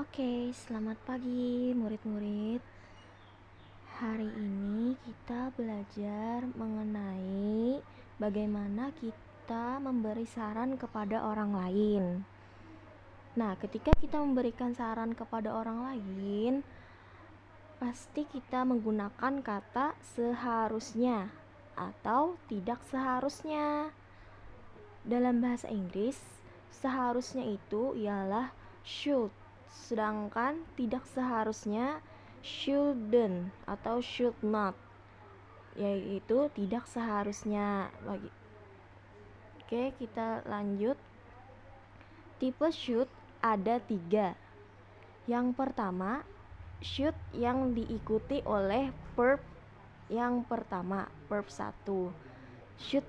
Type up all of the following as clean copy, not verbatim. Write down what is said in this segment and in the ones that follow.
Oke, selamat pagi murid-murid. Hari ini kita belajar mengenai bagaimana kita memberi saran kepada orang lain. Nah, ketika kita memberikan saran kepada orang lain, pasti kita menggunakan kata seharusnya atau tidak seharusnya. Dalam bahasa Inggris, seharusnya itu ialah should, sedangkan tidak seharusnya shouldn't atau should not, yaitu tidak seharusnya. Oke, kita lanjut. Tipe should ada 3. Yang pertama, should yang diikuti oleh verb yang pertama, verb 1. Should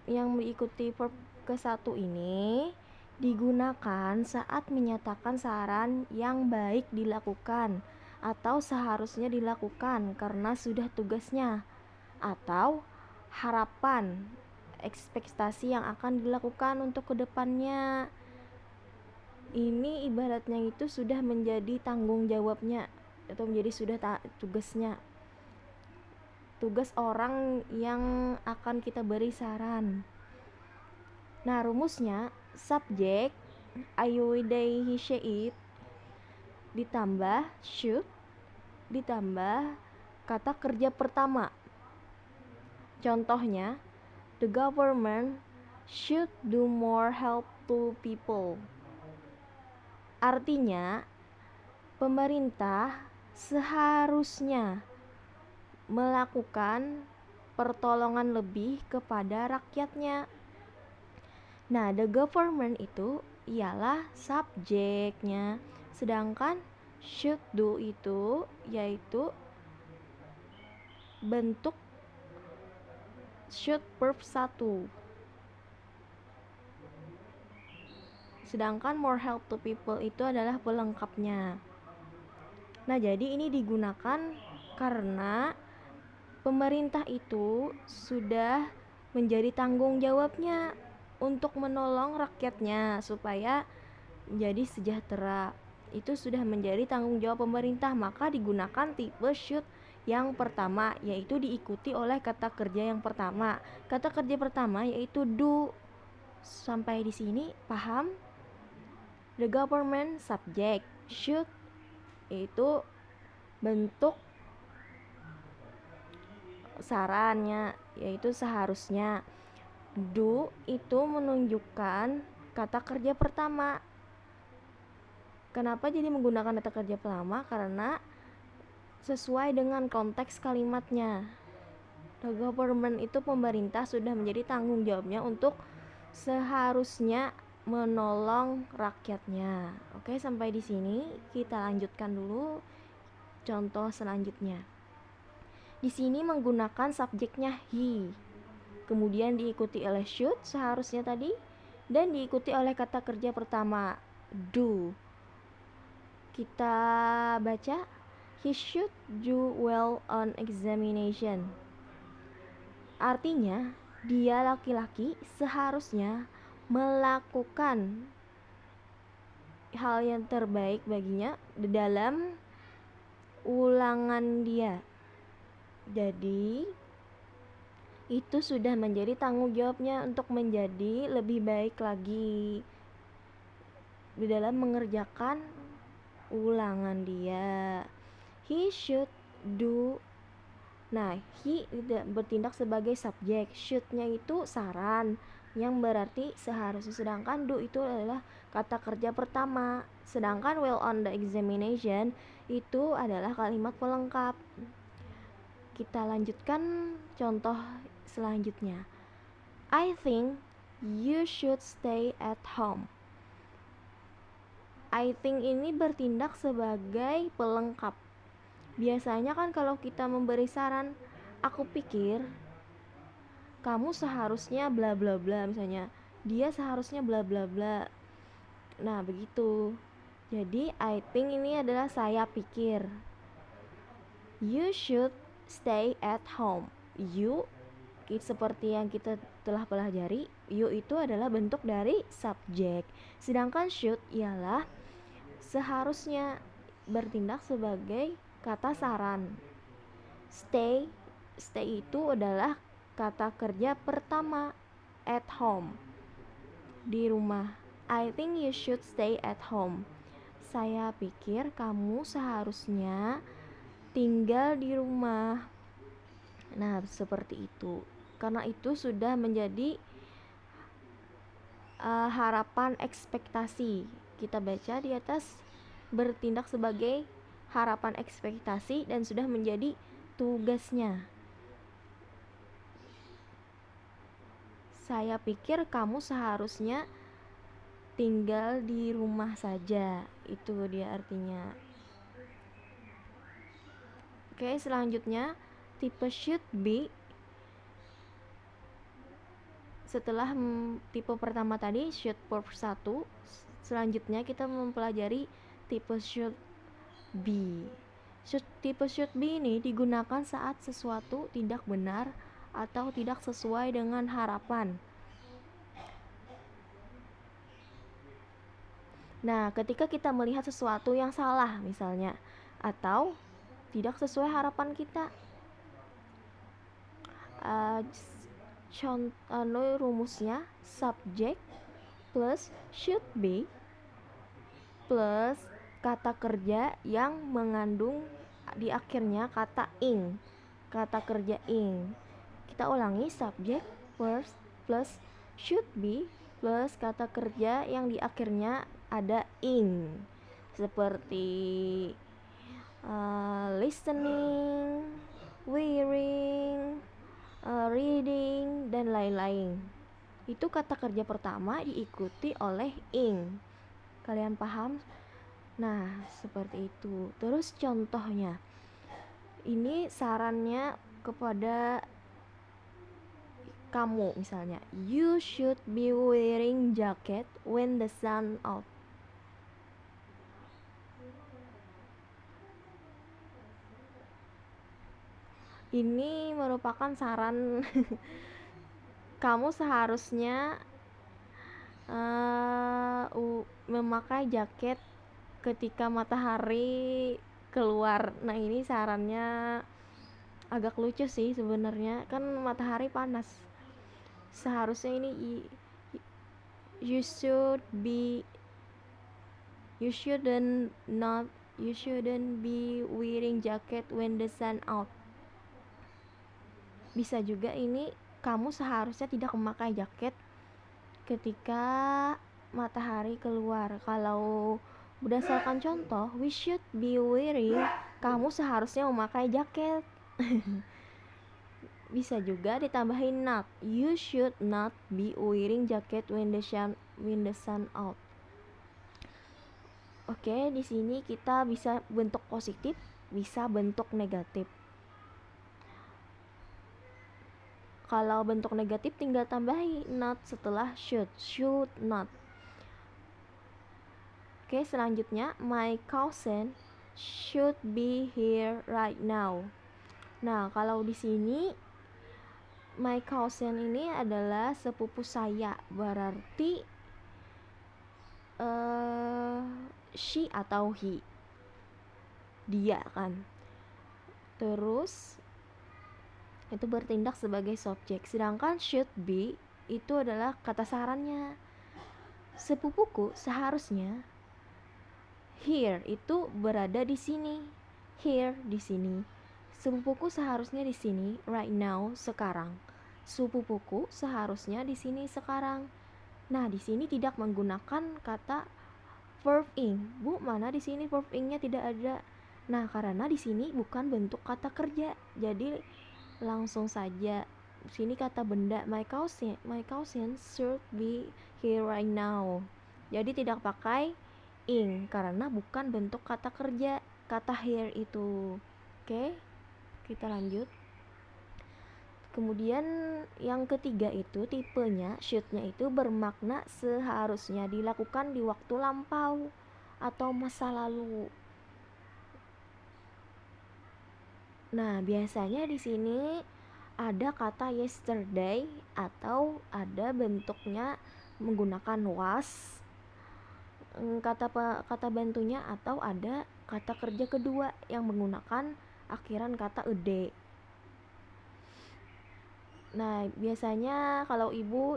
yang diikuti verb ke-1 ini digunakan saat menyatakan saran yang baik dilakukan atau seharusnya dilakukan karena sudah tugasnya, atau harapan, ekspektasi yang akan dilakukan untuk kedepannya. Ini ibaratnya itu sudah menjadi tanggung jawabnya atau menjadi sudah tugasnya, tugas orang yang akan kita beri saran. Nah, rumusnya subjek I, he, she, it ditambah should ditambah kata kerja pertama. Contohnya, the government should do more help to people. Artinya, pemerintah seharusnya melakukan pertolongan lebih kepada rakyatnya. Nah, the government itu ialah subjeknya, sedangkan should do itu yaitu bentuk should verb 1. Sedangkan more help to people itu adalah pelengkapnya. Nah, jadi ini digunakan karena pemerintah itu sudah menjadi tanggung jawabnya untuk menolong rakyatnya supaya menjadi sejahtera. Itu sudah menjadi tanggung jawab pemerintah, maka digunakan tipe should yang pertama, yaitu diikuti oleh kata kerja yang pertama. Kata kerja pertama yaitu do. Sampai di sini paham? The government subject, should itu bentuk sarannya, yaitu seharusnya. Do itu menunjukkan kata kerja pertama. Kenapa jadi menggunakan kata kerja pertama? Karena sesuai dengan konteks kalimatnya. The government itu pemerintah sudah menjadi tanggung jawabnya untuk seharusnya menolong rakyatnya. Oke, sampai di sini kita lanjutkan dulu contoh selanjutnya. Di sini menggunakan subjeknya he, kemudian diikuti oleh should seharusnya tadi, dan diikuti oleh kata kerja pertama do. Kita baca, he should do well on examination. Artinya, dia laki-laki seharusnya melakukan hal yang terbaik baginya dalam ulangan dia. Jadi, itu sudah menjadi tanggung jawabnya untuk menjadi lebih baik lagi di dalam mengerjakan ulangan dia. He should do. Nah, he bertindak sebagai subjek, should-nya itu saran yang berarti seharusnya, sedangkan do itu adalah kata kerja pertama, sedangkan well on the examination itu adalah kalimat pelengkap. Kita lanjutkan contoh selanjutnya. I think you should stay at home. I think ini bertindak sebagai pelengkap. Biasanya kan kalau kita memberi saran, aku pikir kamu seharusnya bla bla bla, misalnya dia seharusnya bla bla bla. Nah, begitu. Jadi I think ini adalah saya pikir. You should stay at home. You seperti yang kita telah pelajari, you itu adalah bentuk dari subjek. Sedangkan should ialah seharusnya bertindak sebagai kata saran. Stay itu adalah kata kerja pertama. At home, di rumah. I think you should stay at home. Saya pikir kamu seharusnya tinggal di rumah. Nah, seperti itu. Karena itu sudah menjadi harapan ekspektasi. Kita baca di atas, bertindak sebagai harapan ekspektasi dan sudah menjadi tugasnya. Saya pikir kamu seharusnya tinggal di rumah saja. Itu dia artinya. Oke, selanjutnya tipe should be. Setelah tipe pertama tadi should verb 1, selanjutnya kita mempelajari tipe should be. Tipe should be ini digunakan saat sesuatu tidak benar atau tidak sesuai dengan harapan. Nah, ketika kita melihat sesuatu yang salah misalnya, atau tidak sesuai harapan kita, rumusnya subject plus should be plus kata kerja yang mengandung di akhirnya kata ing. Kata kerja ing. Kita ulangi, subject plus should be plus kata kerja yang di akhirnya ada ing. Seperti listening, wearing, reading, dan lain-lain. Itu kata kerja pertama diikuti oleh ing. Kalian paham? Nah, seperti itu. Terus contohnya, ini sarannya kepada kamu misalnya, you should be wearing jacket when the sun out. Ini merupakan saran kamu seharusnya memakai jaket ketika matahari keluar. Nah, ini sarannya agak lucu sih sebenarnya, kan matahari panas. Seharusnya ini you shouldn't be wearing jacket when the sun out. Bisa juga ini, kamu seharusnya tidak memakai jaket ketika matahari keluar. Kalau berdasarkan contoh, we should be wearing, kamu seharusnya memakai jaket. Bisa juga ditambahin not, you should not be wearing jacket when the sun out. Oke, di sini kita bisa bentuk positif, bisa bentuk negatif. Kalau bentuk negatif tinggal tambahi not setelah should not. Oke, selanjutnya my cousin should be here right now. Nah, kalau di sini my cousin ini adalah sepupu saya, berarti she atau he, dia kan. Terus itu bertindak sebagai subjek, sedangkan should be itu adalah kata sarannya. Sepupuku seharusnya here itu berada di sini, here di sini. Sepupuku seharusnya di sini right now, sekarang. Sepupuku seharusnya di sini sekarang. Nah, di sini tidak menggunakan kata verb ing. Bu, mana di sini verb ingnya tidak ada. Nah, karena di sini bukan bentuk kata kerja, jadi langsung saja sini kata benda my cousin should be here right now. Jadi tidak pakai ing karena bukan bentuk kata kerja, kata here itu. Oke, kita lanjut. Kemudian yang ketiga itu tipenya should-nya itu bermakna seharusnya dilakukan di waktu lampau atau masa lalu. Nah, biasanya di sini ada kata yesterday atau ada bentuknya menggunakan was, kata bantunya atau ada kata kerja kedua yang menggunakan akhiran kata ed. Nah, biasanya kalau ibu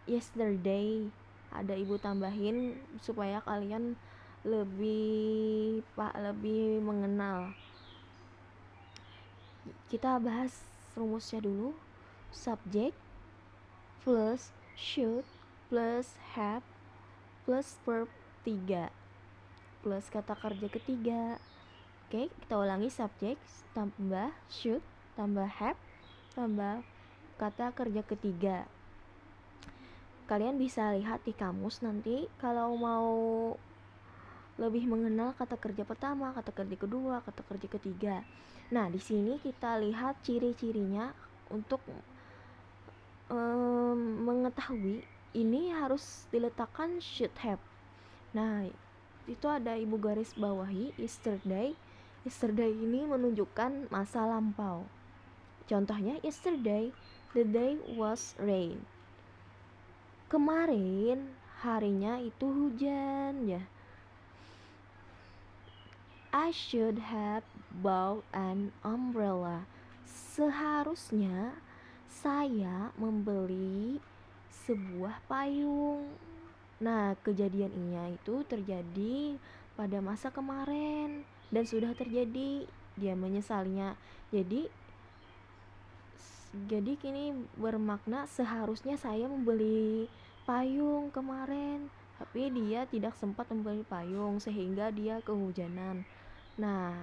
yesterday ada ibu tambahin supaya kalian lebih mengenal. Kita bahas rumusnya dulu. Subject plus should plus have plus verb 3 plus kata kerja ketiga. Oke, kita ulangi. Subject tambah should tambah have tambah kata kerja ketiga. Kalian bisa lihat di kamus nanti kalau mau lebih mengenal kata kerja pertama, kata kerja kedua, kata kerja ketiga. Nah, di sini kita lihat ciri-cirinya untuk mengetahui ini harus diletakkan should have. Nah, itu ada ibu garis bawahi yesterday. Yesterday ini menunjukkan masa lampau. Contohnya yesterday the day was rain. Kemarin harinya itu hujan ya. I should have bought an umbrella. Seharusnya saya membeli sebuah payung. Nah, kejadian ini itu terjadi pada masa kemarin dan sudah terjadi. Dia menyesalinya. Jadi kini bermakna seharusnya saya membeli payung kemarin, tapi dia tidak sempat membeli payung sehingga dia kehujanan. Nah,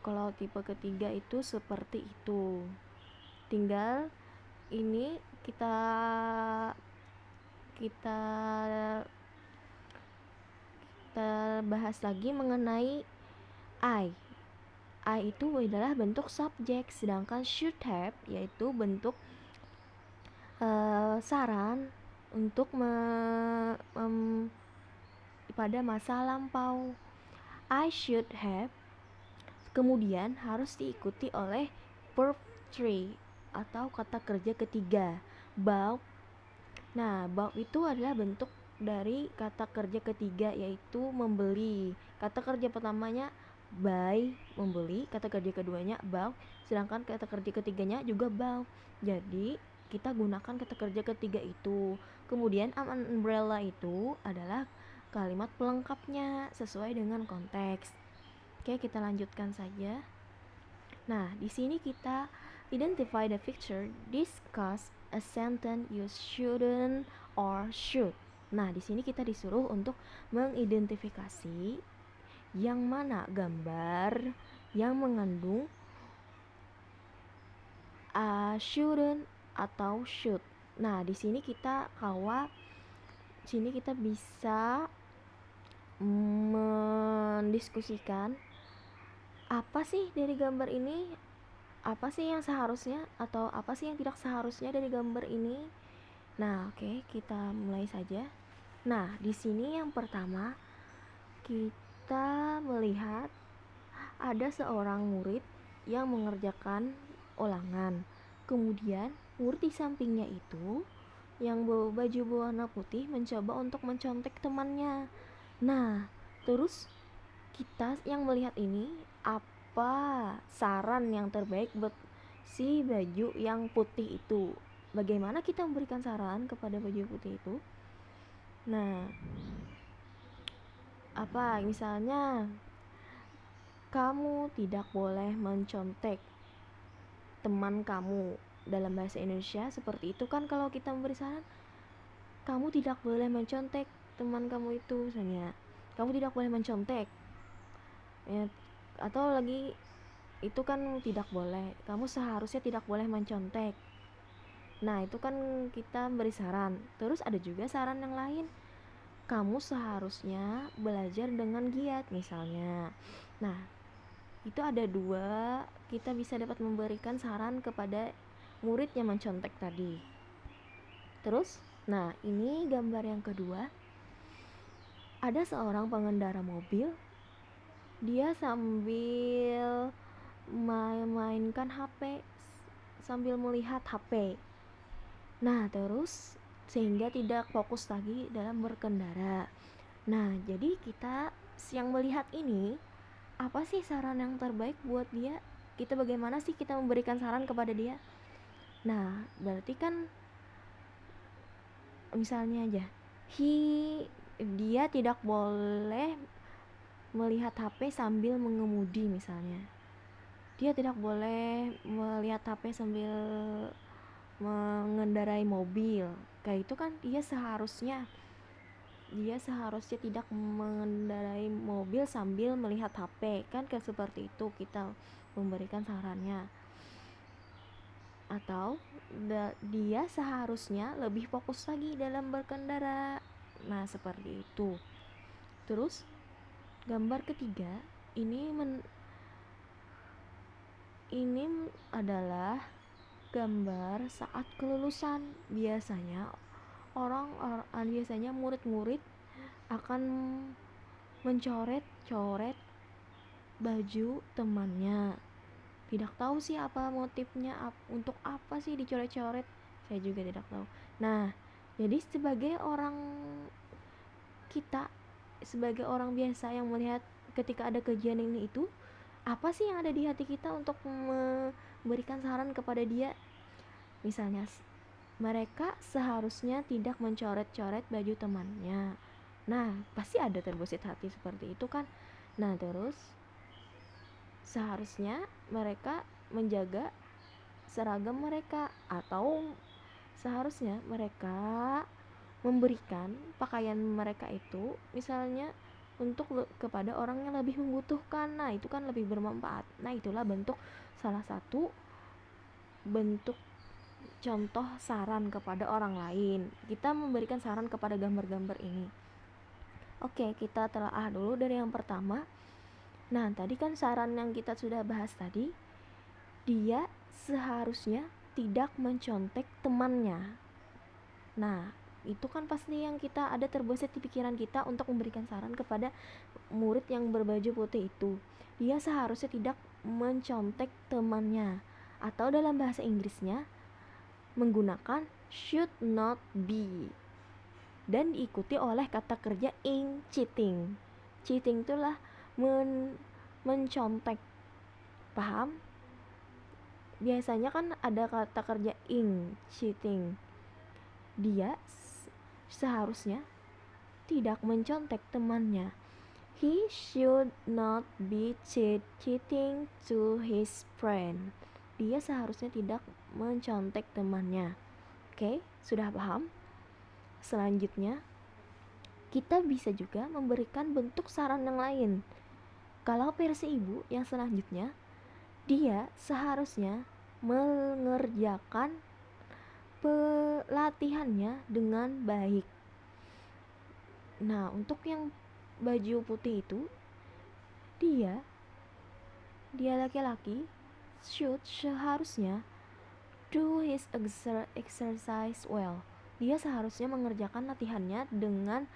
kalau tipe ketiga itu seperti itu. Tinggal ini kita bahas lagi mengenai I. I itu adalah bentuk subjek, sedangkan should have yaitu bentuk saran untuk pada masa lampau. I should have kemudian harus diikuti oleh verb 3 atau kata kerja ketiga, bought. Nah, bought itu adalah bentuk dari kata kerja ketiga yaitu membeli. Kata kerja pertamanya buy, membeli, kata kerja keduanya bought, sedangkan kata kerja ketiganya juga bought. Jadi kita gunakan kata kerja ketiga itu. Kemudian an umbrella itu adalah kalimat pelengkapnya sesuai dengan konteks. Oke, kita lanjutkan saja. Nah, di sini kita identify the picture, discuss a sentence you shouldn't or should. Nah, di sini kita disuruh untuk mengidentifikasi yang mana gambar yang mengandung shouldn't atau should. Nah, di sini kita bisa mendiskusikan apa sih dari gambar ini, apa sih yang seharusnya atau apa sih yang tidak seharusnya dari gambar ini. Nah, oke, kita mulai saja. Nah, di sini yang pertama kita melihat ada seorang murid yang mengerjakan ulangan. Kemudian murid di sampingnya itu yang bawa baju berwarna putih mencoba untuk mencontek temannya. Nah, terus kita yang melihat ini, apa saran yang terbaik buat si baju yang putih itu? Bagaimana kita memberikan saran kepada baju putih itu? Nah, misalnya kamu tidak boleh mencontek teman kamu. Dalam bahasa Indonesia seperti itu kan kalau kita memberi saran, kamu tidak boleh mencontek teman kamu itu, misalnya kamu tidak boleh mencontek ya, atau lagi itu kan tidak boleh, kamu seharusnya tidak boleh mencontek. Nah, itu kan kita beri saran. Terus ada juga saran yang lain, kamu seharusnya belajar dengan giat misalnya. Nah, itu ada dua, kita bisa dapat memberikan saran kepada murid yang mencontek tadi. Terus, nah ini gambar yang kedua. Ada seorang pengendara mobil, dia sambil mainkan HP, sambil melihat HP. Nah, terus sehingga tidak fokus lagi dalam berkendara. Nah, jadi kita yang melihat ini, apa sih saran yang terbaik buat dia? Kita bagaimana sih kita memberikan saran kepada dia? Nah, berarti kan misalnya aja, dia tidak boleh melihat HP sambil mengemudi misalnya. Dia tidak boleh melihat HP sambil mengendarai mobil. Kayak itu kan dia seharusnya tidak mengendarai mobil sambil melihat HP. Kan kayak seperti itu kita memberikan sarannya. Atau dia seharusnya lebih fokus lagi dalam berkendara. Nah, seperti itu. Terus gambar ketiga ini adalah gambar saat kelulusan. Biasanya murid-murid akan mencoret-coret baju temannya. Tidak tahu sih apa motifnya, untuk apa sih dicoret-coret, saya juga tidak tahu. Nah, jadi sebagai orang biasa yang melihat ketika ada kejadian ini itu, apa sih yang ada di hati kita untuk memberikan saran kepada dia? Misalnya, mereka seharusnya tidak mencoret-coret baju temannya. Nah, pasti ada terbesit hati seperti itu kan. Nah, terus seharusnya mereka menjaga seragam mereka, atau seharusnya mereka memberikan pakaian mereka itu misalnya untuk kepada orang yang lebih membutuhkan. Nah, itu kan lebih bermanfaat. Nah, itulah salah satu bentuk contoh saran kepada orang lain. Kita memberikan saran kepada gambar-gambar ini. Oke, kita telaah dulu dari yang pertama. Nah, tadi kan saran yang kita sudah bahas tadi, dia seharusnya tidak mencontek temannya. Nah, itu kan pasti yang kita ada terbesit di pikiran kita untuk memberikan saran kepada murid yang berbaju putih itu. Dia seharusnya tidak mencontek temannya, atau dalam bahasa Inggrisnya menggunakan should not be dan diikuti oleh kata kerja ing, cheating. Cheating itulah mencontek. Paham? Biasanya kan ada kata kerja ing, cheating. Dia seharusnya tidak mencontek temannya. He should not be cheating to his friend. Dia seharusnya tidak mencontek temannya. Oke, sudah paham? Selanjutnya, kita bisa juga memberikan bentuk saran yang lain. Kalau versi ibu yang selanjutnya, dia seharusnya mengerjakan pelatihannya dengan baik. Nah, untuk yang baju putih itu, dia laki-laki seharusnya do his exercise well. Dia seharusnya mengerjakan latihannya dengan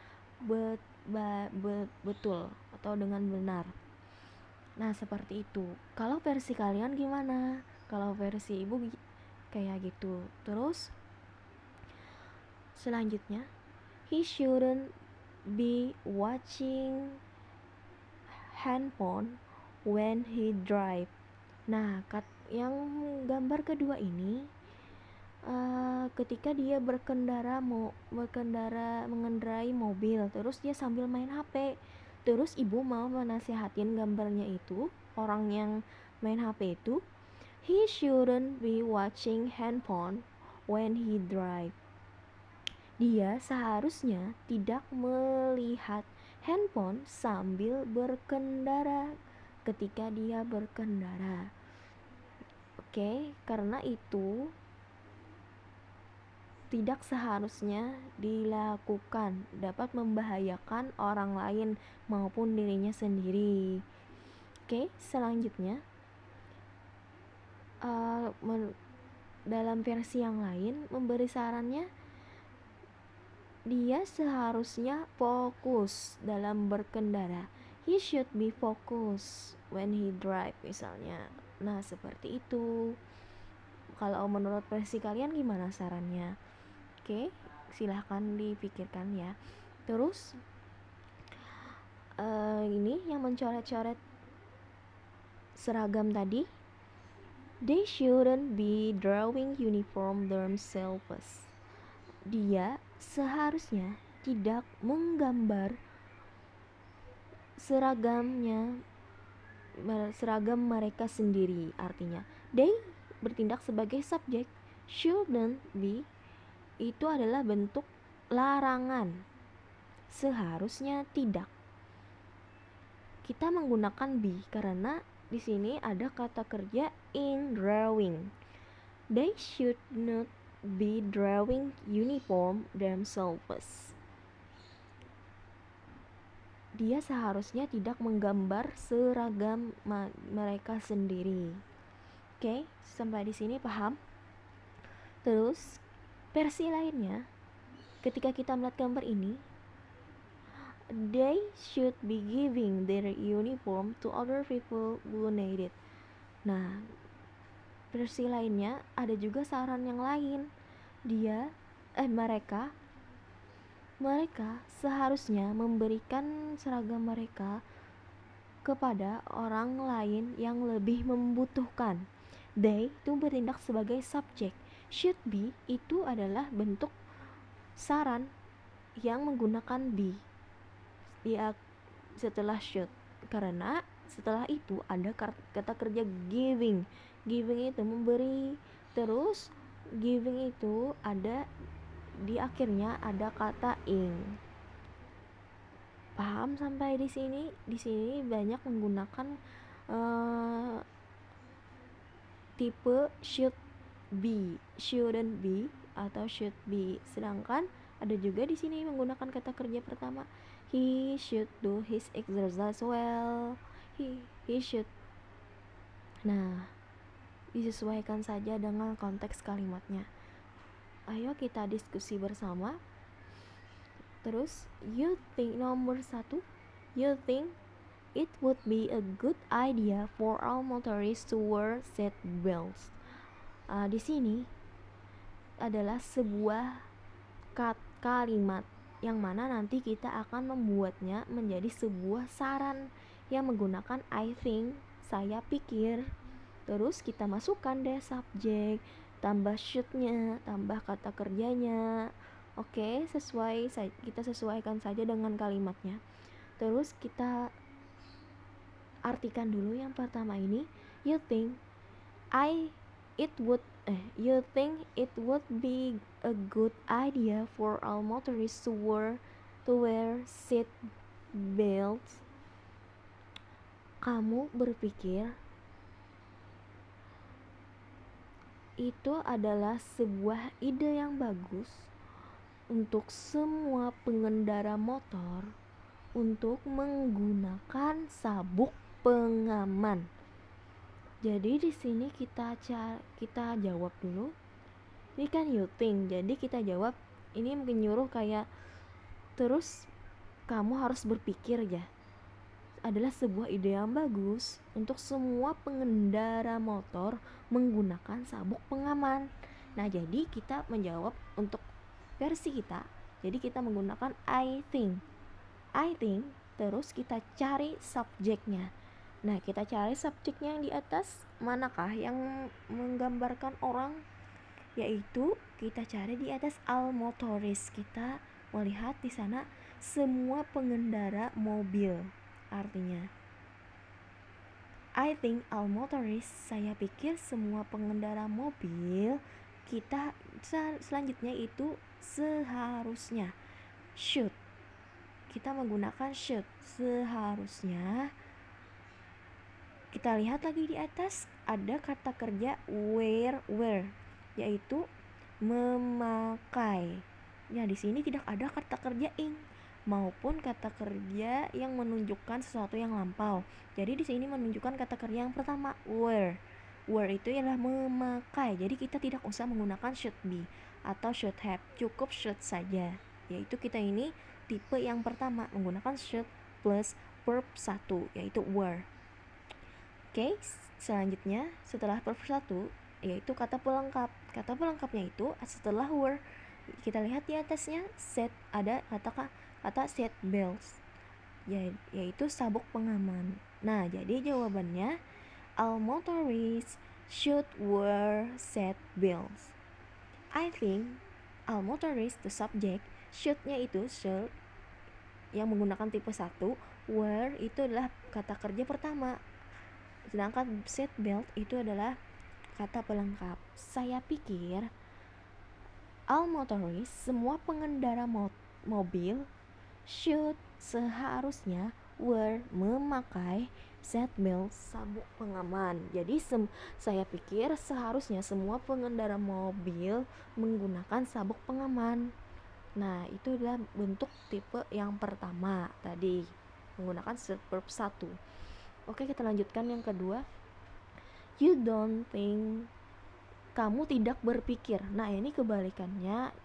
betul atau dengan benar. Nah, seperti itu. Kalau versi kalian gimana? Kalau versi ibu kayak gitu. Terus selanjutnya, he shouldn't be watching handphone when he drive. Nah, yang gambar kedua ini, ketika dia mengendarai mobil, terus dia sambil main HP. Terus ibu mau menasihatin gambarnya itu, orang yang main HP itu, he shouldn't be watching handphone when he drive. Dia seharusnya tidak melihat handphone sambil berkendara ketika dia berkendara. Oke, karena itu tidak seharusnya dilakukan, dapat membahayakan orang lain maupun dirinya sendiri. Oke, selanjutnya dalam versi yang lain memberi sarannya, dia seharusnya fokus dalam berkendara. He should be focused when he drive misalnya. Nah, seperti itu. Kalau menurut versi kalian gimana sarannya? Oke, silahkan dipikirkan ya. Terus Ini yang mencoret-coret seragam tadi, they shouldn't be drawing uniform themselves. Dia seharusnya tidak menggambar seragam mereka sendiri. Artinya they bertindak sebagai subjek, shouldn't be itu adalah bentuk larangan, seharusnya tidak. Kita menggunakan be karena di sini ada kata kerja in drawing. They should not be drawing uniform themselves. Dia seharusnya tidak menggambar seragam mereka sendiri. Oke, sampai di sini paham? Terus versi lainnya, ketika kita melihat gambar ini, they should be giving their uniform to other people who need it. Nah, versi lainnya ada juga saran yang lain. Mereka seharusnya memberikan seragam mereka kepada orang lain yang lebih membutuhkan. They itu bertindak sebagai subjek. Should be itu adalah bentuk saran yang menggunakan be setelah should, karena setelah itu ada kata kerja giving. Giving itu memberi, terus giving itu ada di akhirnya ada kata ing. Paham sampai di sini? Di sini banyak menggunakan tipe should be, shouldn't be, atau should be. Sedangkan ada juga di sini menggunakan kata kerja pertama, he should do his exercise well. He should. Nah, disesuaikan saja dengan konteks kalimatnya. Ayo kita diskusi bersama. Terus, nomor 1, you think it would be a good idea for all motorists to wear seat belts. Di sini adalah sebuah kalimat yang mana nanti kita akan membuatnya menjadi sebuah saran yang menggunakan I think, saya pikir. Terus kita masukkan deh subjek, tambah should-nya, tambah kata kerjanya. Oke, kita sesuaikan saja dengan kalimatnya. Terus kita artikan dulu yang pertama ini. You think it would be a good idea for all motorists to wear seat belts. Kamu berpikir itu adalah sebuah ide yang bagus untuk semua pengendara motor untuk menggunakan sabuk pengaman. Jadi di sini kita jawab dulu. Ini kan you think, jadi kita jawab. Ini mungkin nyuruh kayak, terus kamu harus berpikir ya, adalah sebuah ide yang bagus untuk semua pengendara motor menggunakan sabuk pengaman. Nah, jadi kita menjawab untuk versi kita. Jadi kita menggunakan I think, terus kita cari subjeknya. Nah, kita cari subjeknya yang di atas, manakah yang menggambarkan orang? Yaitu kita cari di atas all motorists. Kita melihat di sana semua pengendara mobil. Artinya I think all motorists, saya pikir semua pengendara mobil. Kita selanjutnya itu seharusnya, should. Kita menggunakan should, seharusnya. Kita lihat lagi di atas ada kata kerja wear, yaitu memakai. Ya, di sini tidak ada kata kerja ing maupun kata kerja yang menunjukkan sesuatu yang lampau. Jadi di sini menunjukkan kata kerja yang pertama, wear. Wear itu ialah memakai. Jadi kita tidak usah menggunakan should be atau should have, cukup should saja. Yaitu kita ini tipe yang pertama menggunakan should plus verb 1 yaitu wear. Oke, selanjutnya setelah verb 1 yaitu kata pelengkap. Kata pelengkapnya itu setelah wear. Kita lihat di atasnya set, ada kata seat belts. yaitu sabuk pengaman. Nah, jadi jawabannya all motorists should wear seat belts. I think all motorists, the subject, should-nya itu should yang menggunakan tipe 1, wear itu adalah kata kerja pertama. Sedangkan seat belt itu adalah kata pelengkap. Saya pikir all motorists, semua pengendara mobil, should, seharusnya, wear, memakai seat belt, sabuk pengaman. Jadi saya pikir seharusnya semua pengendara mobil menggunakan sabuk pengaman. Nah, itu adalah bentuk tipe yang pertama tadi, menggunakan verb 1. Oke, kita lanjutkan yang kedua. You don't think, kamu tidak berpikir. Nah, ini kebalikannya.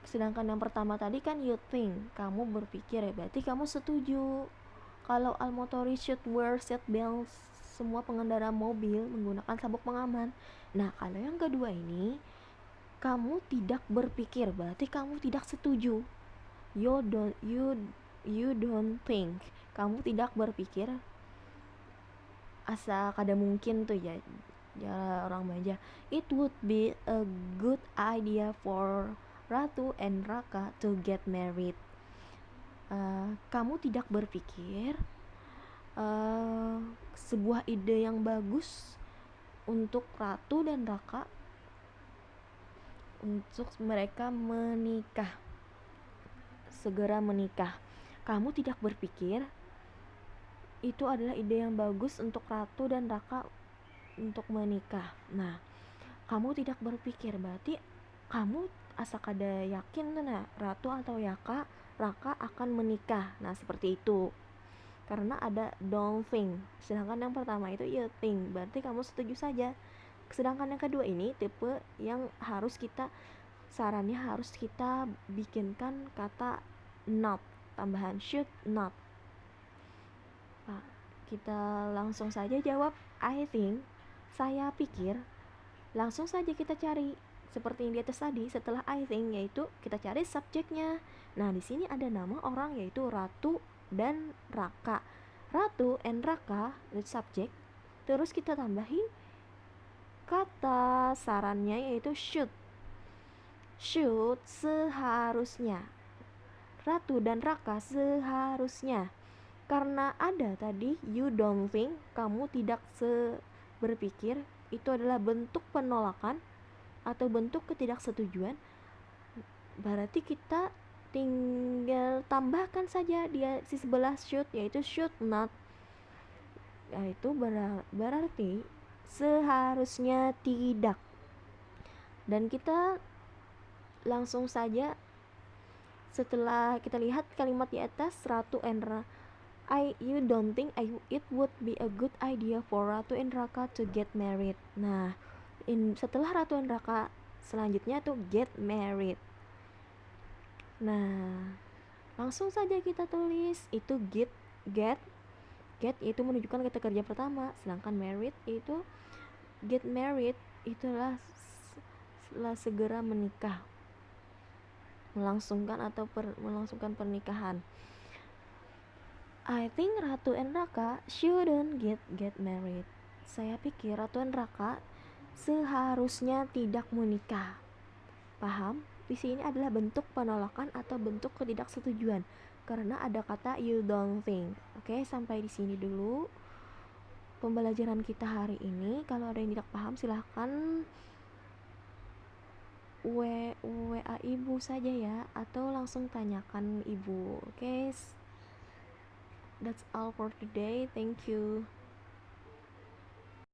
Sedangkan yang pertama tadi kan you think, kamu berpikir ya, berarti kamu setuju kalau all motorists should wear seat belts, semua pengendara mobil menggunakan sabuk pengaman. Nah, kalau yang kedua ini kamu tidak berpikir, berarti kamu tidak setuju. You don't think, kamu tidak berpikir. Asa kada mungkin tuh ya orang baca. It would be a good idea for Ratu and Raka to get married. Kamu tidak berpikir sebuah ide yang bagus untuk Ratu dan Raka untuk mereka menikah, segera menikah. Kamu tidak berpikir itu adalah ide yang bagus untuk Ratu dan Raka untuk menikah. Nah, kamu tidak berpikir berarti kamu asa kada yakin tuh nah Ratu atau Raka akan menikah. Nah, seperti itu. Karena ada don't think. Sedangkan yang pertama itu you think, berarti kamu setuju saja. Sedangkan yang kedua ini tipe yang sarannya harus kita bikinkan kata not, tambahan should not. Nah, kita langsung saja jawab I think, saya pikir. Langsung saja kita cari seperti yang di atas tadi, setelah I think yaitu kita cari subjeknya. Nah, di sini ada nama orang yaitu Ratu dan Raka. Ratu and Raka, the subject. Terus kita tambahin kata sarannya yaitu should. Should, seharusnya. Ratu dan Raka seharusnya. Karena ada tadi you don't think, kamu tidak berpikir, itu adalah bentuk penolakan atau bentuk ketidaksetujuan. Berarti kita tinggal tambahkan saja dia si sebelah should, yaitu should not, yaitu berarti seharusnya tidak. Dan kita langsung saja setelah kita lihat kalimat di atas, Ratu and you don't think it would be a good idea for Ratu and Raka to get married. Nah, setelah Ratu and Raka selanjutnya tuh get married. Nah, langsung saja kita tulis itu get itu menunjukkan kata kerja pertama, sedangkan married itu get married itulah segera menikah, melangsungkan pernikahan. I think Ratu and Raka shouldn't get married. Saya pikir Ratu and Raka seharusnya tidak menikah. Paham? Di sini adalah bentuk penolakan atau bentuk ketidaksetujuan karena ada kata you don't think. Oke, sampai di sini dulu pembelajaran kita hari ini. Kalau ada yang tidak paham silahkan WA ibu saja ya, atau langsung tanyakan ibu. Oke, that's all for today. Thank you.